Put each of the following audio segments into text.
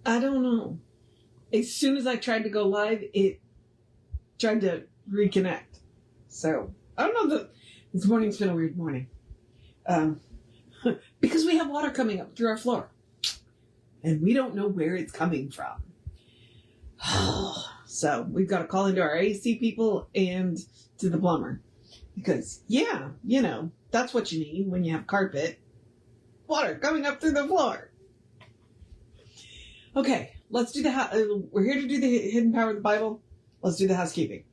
I don't know. As soon as I tried to go live, it tried to reconnect. So, I don't know. This morning's been a weird morning. Because we have water coming up through our floor. And we don't know where it's coming from. So, we've got to call into our AC people and to the plumber. Because, yeah, that's what you need when you have carpet. Water coming up through the floor. Okay, let's do we're here to do the hidden power of the Bible. Let's do the housekeeping.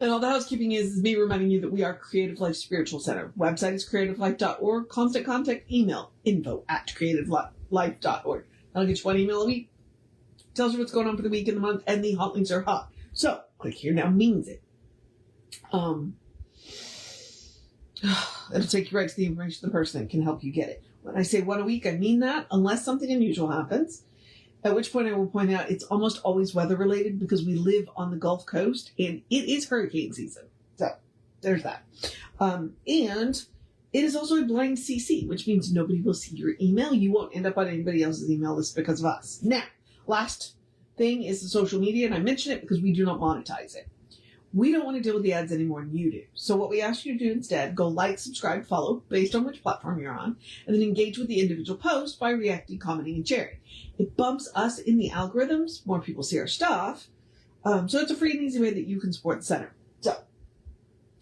And all the housekeeping is me reminding you that we are Creative Life Spiritual Center. Website is creativelife.org. Constant contact email, info@creativelife.org. That'll get you one email a week. Tells you what's going on for the week and the month, and the hot links are hot. So, click here now means it. It'll take you right to the information of the person that can help you get it. When I say one a week, I mean that, unless something unusual happens. At which point I will point out it's almost always weather related because we live on the Gulf Coast and it is hurricane season. So there's that. And it is also a blind CC, which means nobody will see your email. You won't end up on anybody else's email list because of us. Now, last thing is the social media, and I mention it because we do not monetize it. We don't want to deal with the ads any more than you do. So what we ask you to do instead, go like, subscribe, follow, based on which platform you're on, and then engage with the individual post by reacting, commenting, and sharing. It bumps us in the algorithms. More people see our stuff. So it's a free and easy way that you can support the center. So,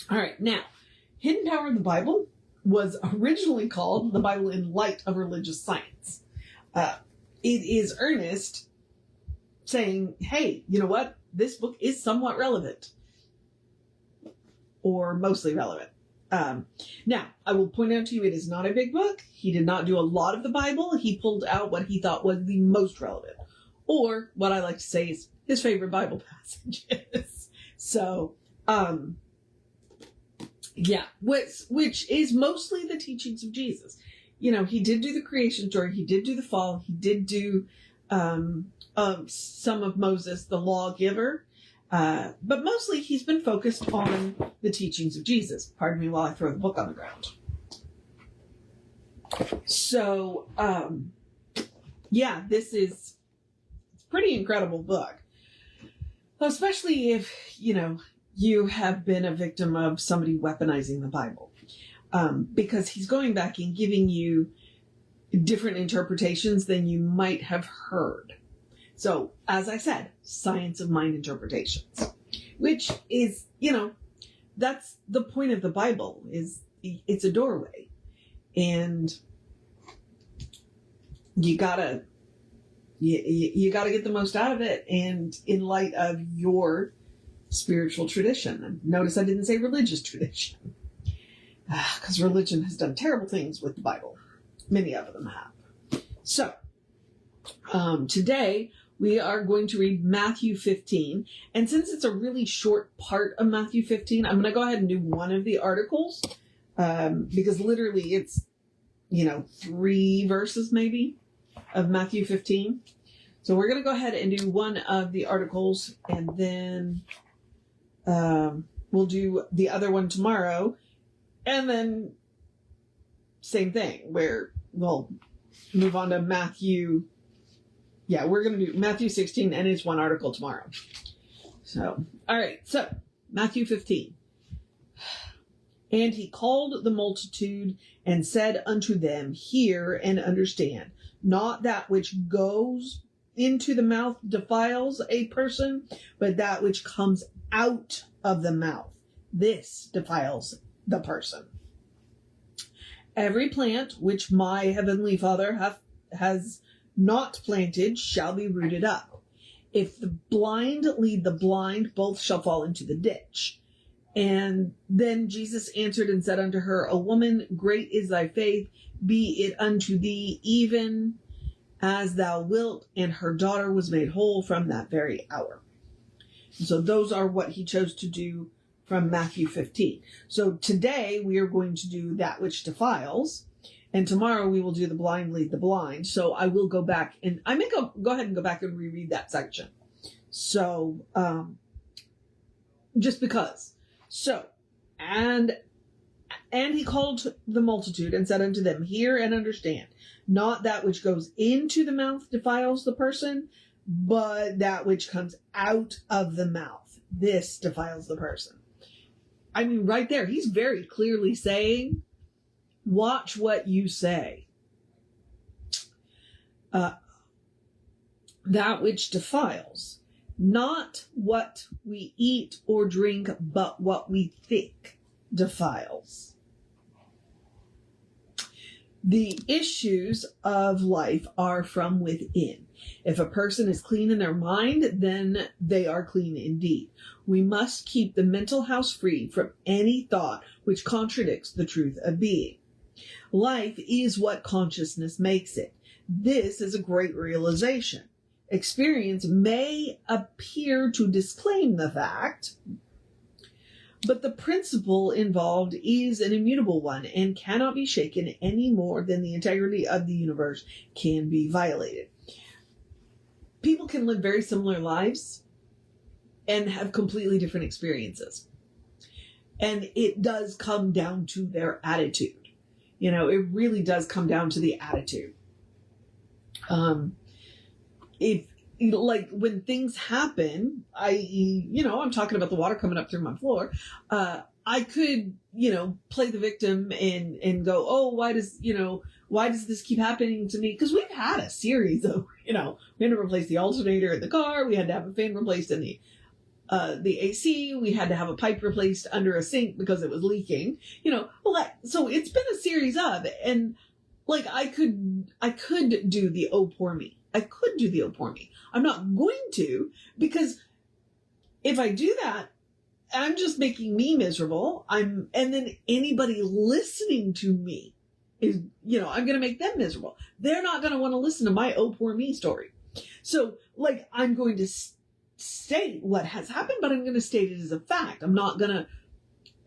all right. Now, Hidden Power of the Bible was originally called The Bible in Light of Religious Science. It is Ernest saying, hey, you know what? This book is somewhat relevant. Or mostly relevant. Now, I will point out to you, it is not a big book. He did not do a lot of the Bible. He pulled out what he thought was the most relevant. Or, what I like to say is his favorite Bible passages. So, yeah, which is mostly the teachings of Jesus. He did do the creation story. He did do the fall. He did do some of Moses, the lawgiver. But mostly he's been focused on the teachings of Jesus. Pardon me while I throw the book on the ground. So, yeah, this is a pretty incredible book. Especially if, you have been a victim of somebody weaponizing the Bible. Because he's going back and giving you different interpretations than you might have heard. So, as I said, science of mind interpretations, which is, that's the point of the Bible, is it's a doorway. And you gotta get the most out of it, and in light of your spiritual tradition. And notice I didn't say religious tradition, because religion has done terrible things with the Bible. Many of them have. So, today, we are going to read Matthew 15. And since it's a really short part of Matthew 15, I'm going to go ahead and do one of the articles. Because literally it's, 3 verses maybe of Matthew 15. So we're going to go ahead and do one of the articles. And then we'll do the other one tomorrow. And then same thing where we'll move on to Matthew. Yeah, we're going to do Matthew 16 and it's one article tomorrow. So, all right. So, Matthew 15. And he called the multitude and said unto them, hear and understand. Not that which goes into the mouth defiles a person, but that which comes out of the mouth. This defiles the person. Every plant which my heavenly Father has not planted shall be rooted up. If the blind lead the blind, both shall fall into the ditch. And then Jesus answered and said unto her, O woman, great is thy faith, be it unto thee even as thou wilt. And her daughter was made whole from that very hour. So those are what he chose to do from Matthew 15. So today we are going to do that which defiles. And tomorrow we will do the blind lead the blind. So I will go back and I may go ahead and go back and reread that section. So, just because. So, and And he called the multitude and said unto them, hear and understand, not that which goes into the mouth defiles the person, but that which comes out of the mouth. This defiles the person. I mean, right there, he's very clearly saying, watch what you say. That which defiles, not what we eat or drink, but what we think defiles. The issues of life are from within. If a person is clean in their mind, then they are clean indeed. We must keep the mental house free from any thought which contradicts the truth of being. Life is what consciousness makes it. This is a great realization. Experience may appear to disclaim the fact, but the principle involved is an immutable one and cannot be shaken any more than the integrity of the universe can be violated. People can live very similar lives and have completely different experiences. And it does come down to their attitude. You know, it really does come down to the attitude. If, like, when things happen, I'm talking about the water coming up through my floor, I could, play the victim and go, oh, why does this keep happening to me? Because we've had a series of, we had to replace the alternator in the car. We had to have a fan replaced in the AC. We had to have a pipe replaced under a sink because it was leaking, so it's been a series of, and like, I could do the oh, poor me. I could do the oh, poor me. I'm not going to, because if I do that, I'm just making me miserable. And then anybody listening to me is, I'm going to make them miserable. They're not going to want to listen to my oh, poor me story. So, like, I'm going to state what has happened, but I'm going to state it as a fact. I'm going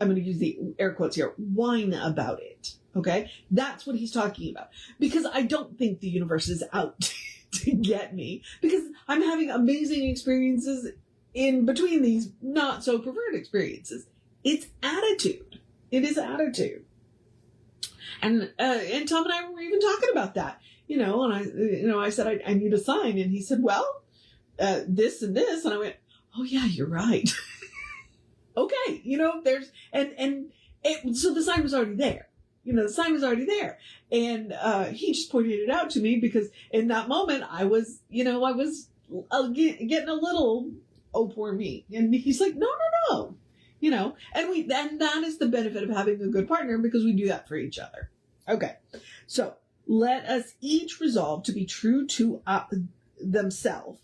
to use the air quotes here, whine about it. Okay? That's what he's talking about. Because I don't think the universe is out to get me, because I'm having amazing experiences in between these not so preferred experiences. It's attitude. It is attitude. And Tom and I were even talking about that, and I said, I need a sign. And he said, well, this and this. And I went, oh yeah, you're right. Okay. So the sign was already there. The sign was already there. And he just pointed it out to me, because in that moment I was getting a little, oh, poor me. And he's like, no. And that is the benefit of having a good partner, because we do that for each other. Okay. So let us each resolve to be true to themselves.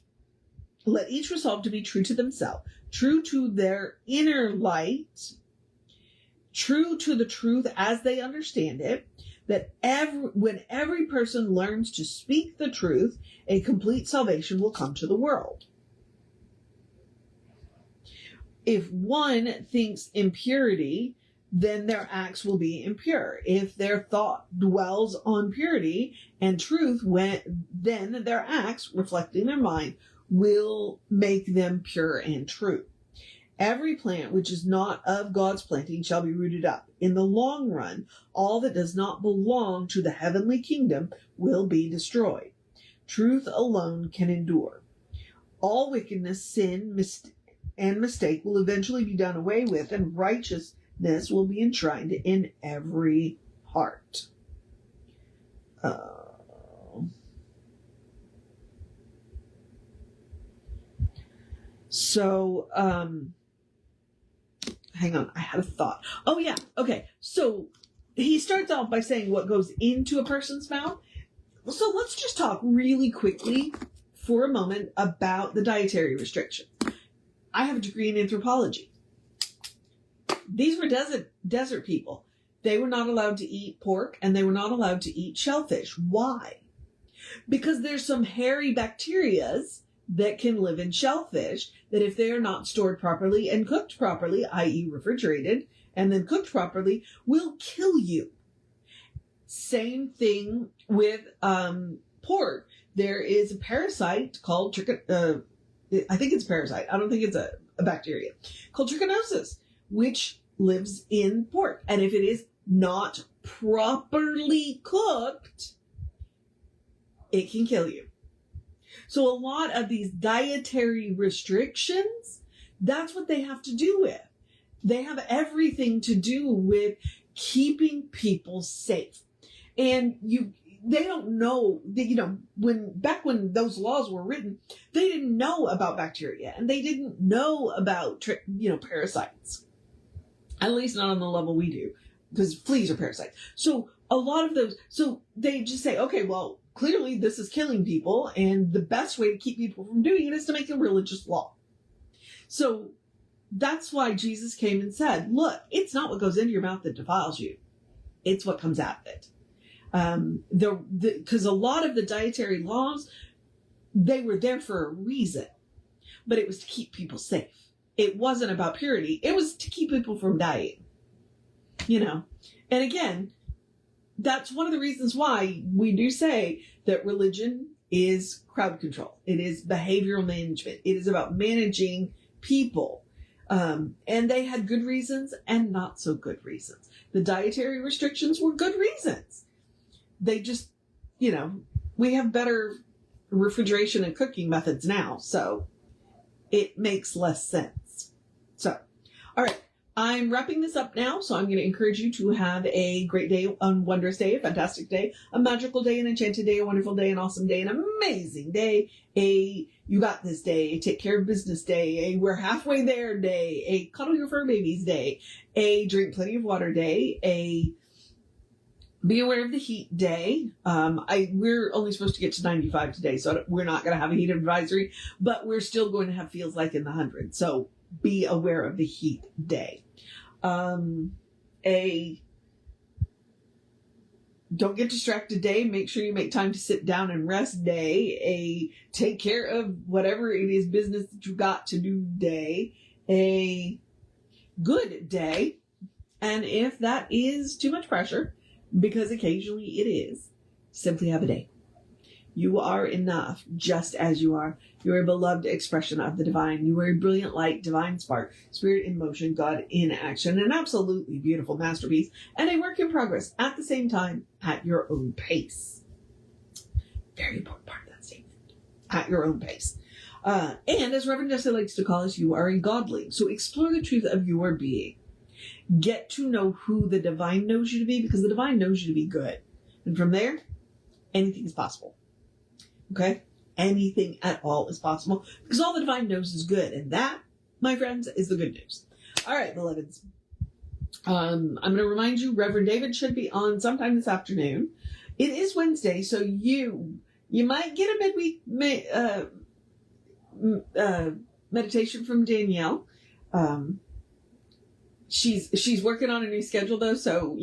Let each resolve to be true to themselves, true to their inner light, true to the truth as they understand it, that when every person learns to speak the truth, a complete salvation will come to the world. If one thinks impurity, then their acts will be impure. If their thought dwells on purity and truth, then their acts, reflecting their mind, will make them pure and true. Every plant which is not of God's planting shall be rooted up. In the long run, all that does not belong to the heavenly kingdom will be destroyed. Truth alone can endure. All wickedness, sin, and mistake will eventually be done away with, and righteousness will be enshrined in every heart. Hang on, I had a thought. Oh yeah, okay. So he starts off by saying what goes into a person's mouth. So let's just talk really quickly for a moment about the dietary restrictions. I have a degree in anthropology. These were desert people. They were not allowed to eat pork, and they were not allowed to eat shellfish. Why? Because there's some hairy bacterias that can live in shellfish that, if they are not stored properly and cooked properly, i.e. refrigerated, and then cooked properly, will kill you. Same thing with pork. There is a parasite called I think it's a parasite. I don't think it's a bacteria, called trichinosis, which lives in pork. And if it is not properly cooked, it can kill you. So a lot of these dietary restrictions, that's what they have to do with. They have everything to do with keeping people safe. And they don't know that, back when those laws were written, they didn't know about bacteria and they didn't know about, parasites. At least not on the level we do, because fleas are parasites. So a lot of those, so they just say, okay, well, clearly this is killing people, and the best way to keep people from doing it is to make a religious law. So that's why Jesus came and said, look, it's not what goes into your mouth that defiles you. It's what comes out of it. Because a lot of the dietary laws, they were there for a reason, but it was to keep people safe. It wasn't about purity. It was to keep people from dying, And again, that's one of the reasons why we do say that religion is crowd control. It is behavioral management. It is about managing people. And they had good reasons and not so good reasons. The dietary restrictions were good reasons. They just, we have better refrigeration and cooking methods now, so it makes less sense. So, all right, I'm wrapping this up now, so I'm going to encourage you to have a great day, a wondrous day, a fantastic day, a magical day, an enchanted day, a wonderful day, an awesome day, an amazing day, a you got this day, a take care of business day, a we're halfway there day, a cuddle your fur babies day, a drink plenty of water day, a be aware of the heat day. We're only supposed to get to 95 today, so we're not going to have a heat advisory, but we're still going to have feels like in the hundreds. So be aware of the heat day. A don't get distracted day. Make sure you make time to sit down and rest day. A take care of whatever it is business that you got to do day. A good day. And if that is too much pressure, because occasionally it is, simply have a day. You are enough just as you are. You're a beloved expression of the divine. You are a brilliant light, divine spark, spirit in motion, God in action, an absolutely beautiful masterpiece, and a work in progress at the same time at your own pace. Very important part of that statement. At your own pace. And as Reverend Jesse likes to call us, you are a godling. So explore the truth of your being. Get to know who the divine knows you to be, because the divine knows you to be good. And from there, anything is possible. Okay? Anything at all is possible, because all the divine knows is good. And that, my friends, is the good news. All right, beloveds. I'm going to remind you, Reverend David should be on sometime this afternoon. It is Wednesday, so you might get a midweek meditation from Danielle. She's working on a new schedule though, so,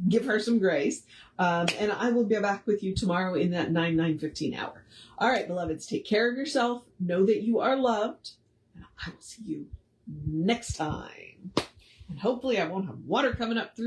give her some grace. And I will be back with you tomorrow in that 9:15 hour. All right, beloveds, take care of yourself. Know that you are loved. And I will see you next time. And hopefully I won't have water coming up through